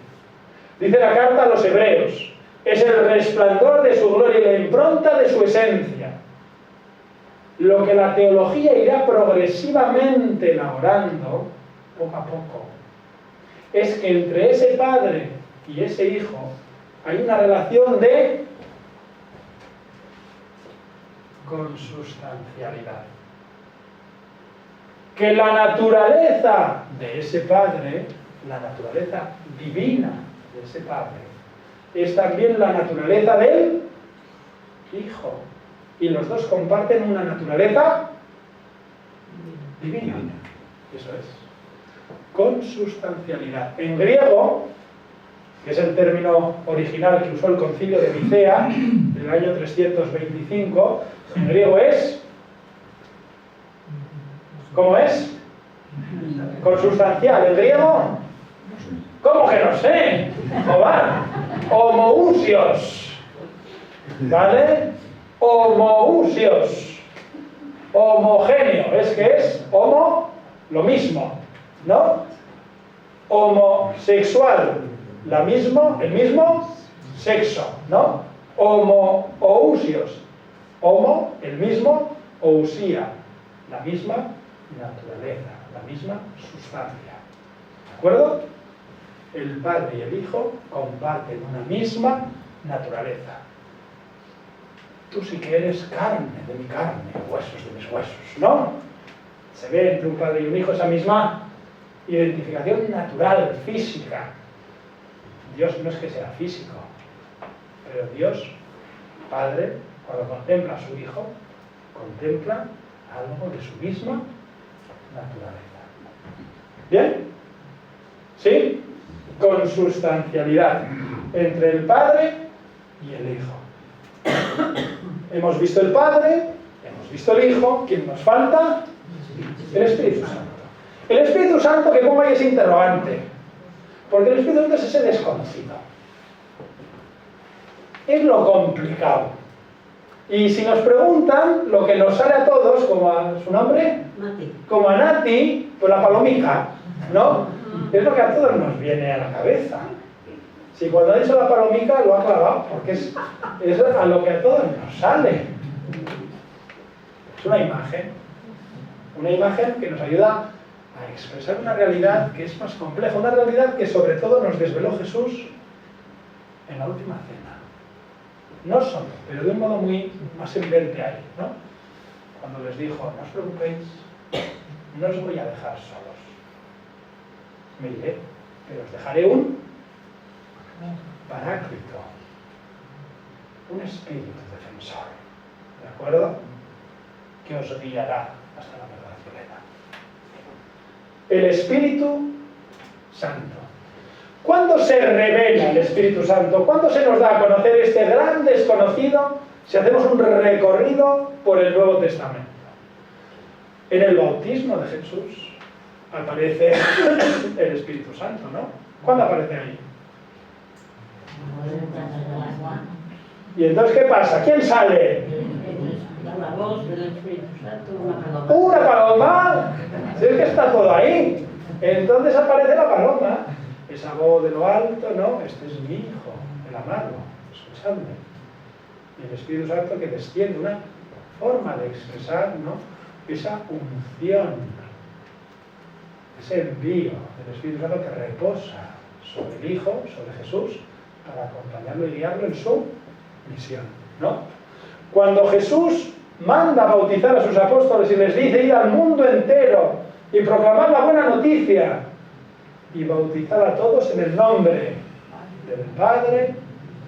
Dice la carta a los Hebreos, es el resplandor de su gloria y la impronta de su esencia. Lo que la teología irá progresivamente elaborando, poco a poco, es que entre ese Padre y ese Hijo hay una relación de consustancialidad. Que la naturaleza de ese Padre, la naturaleza divina de ese Padre, es también la naturaleza del Hijo. Y los dos comparten una naturaleza divina. Eso es. Consustancialidad. En griego, que es el término original que usó el Concilio de Nicea del año 325, en griego es... ¿Cómo es? Consustancial. ¿En griego? ¿Cómo que no sé? Joder. Homoousios. ¿Vale? Homoousios. Homogéneo. Es que es homo, lo mismo, ¿no? Homosexual. El mismo sexo, ¿no? Homoousios. Homo, el mismo, ousía, la misma naturaleza, la misma sustancia. ¿De acuerdo? El Padre y el Hijo comparten una misma naturaleza. Tú sí que eres carne de mi carne, huesos de mis huesos, ¿no? Se ve entre un Padre y un Hijo esa misma identificación natural, física. Dios no es que sea físico, pero Dios, Padre, cuando contempla a su Hijo, contempla algo de su misma naturaleza. ¿Bien? ¿Sí? Consustancialidad entre el Padre y el Hijo. Hemos visto el Padre, hemos visto el Hijo. ¿Quién nos falta? El Espíritu Santo. El Espíritu Santo, que pongo ahí es interrogante, porque el Espíritu Santo es ese desconocido. Es lo complicado. Y si nos preguntan, lo que nos sale a todos, como a su nombre,
Nati.
como a Nati, pues la palomica, ¿no? Es lo que a todos nos viene a la cabeza. Si cuando ha dicho la palomica lo ha clavado, porque es a lo que a todos nos sale. Es una imagen que nos ayuda a expresar una realidad que es más compleja, una realidad que sobre todo nos desveló Jesús en la última cena. No solo, pero de un modo muy más envolvente ahí, ¿no? Cuando les dijo, no os preocupéis, no os voy a dejar solos. Me iré, pero os dejaré un paráclito, un espíritu defensor, ¿de acuerdo? Que os guiará hasta la verdad plena. El Espíritu Santo. ¿Cuándo se revela el Espíritu Santo? ¿Cuándo se nos da a conocer este gran desconocido si hacemos un recorrido por el Nuevo Testamento? En el bautismo de Jesús aparece el Espíritu Santo, ¿no? ¿Cuándo aparece ahí? ¿Y entonces qué pasa? ¿Quién sale?
La voz del Espíritu Santo, una paloma.
¡Una paloma! Si es que está todo ahí. Entonces aparece la paloma. Esa voz de lo alto, ¿no? Este es mi Hijo, el amado, escuchadme. Y el Espíritu Santo que desciende, una forma de expresar, ¿no? Esa unción, ese envío del Espíritu Santo que reposa sobre el Hijo, sobre Jesús, para acompañarlo y guiarlo en su misión, ¿no? Cuando Jesús manda a bautizar a sus apóstoles y les dice, id al mundo entero y proclamar la buena noticia, y bautizar a todos en el nombre del Padre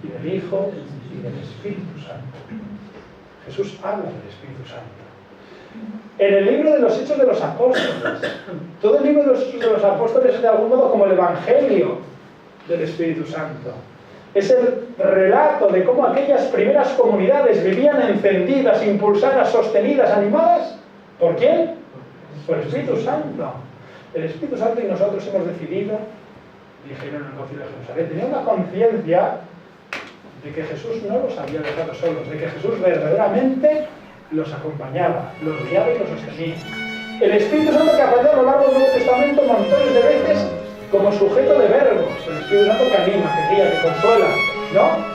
y del Hijo y del Espíritu Santo. Jesús habla del Espíritu Santo. En el libro de los Hechos de los Apóstoles, todo el libro de los Hechos de los Apóstoles es de algún modo como el Evangelio del Espíritu Santo. Es el relato de cómo aquellas primeras comunidades vivían encendidas, impulsadas, sostenidas, animadas. ¿Por quién? Por el Espíritu Santo. El Espíritu Santo y nosotros hemos decidido dijeron en el Concilio de Jerusalén. Tenía una conciencia de que Jesús no los había dejado solos, de que Jesús verdaderamente los acompañaba, los guiaba y los sostenía. El Espíritu Santo que aparece a lo largo del Nuevo Testamento montones de veces como sujeto de verbos, el Espíritu Santo que anima, que guía, que consuela, ¿no?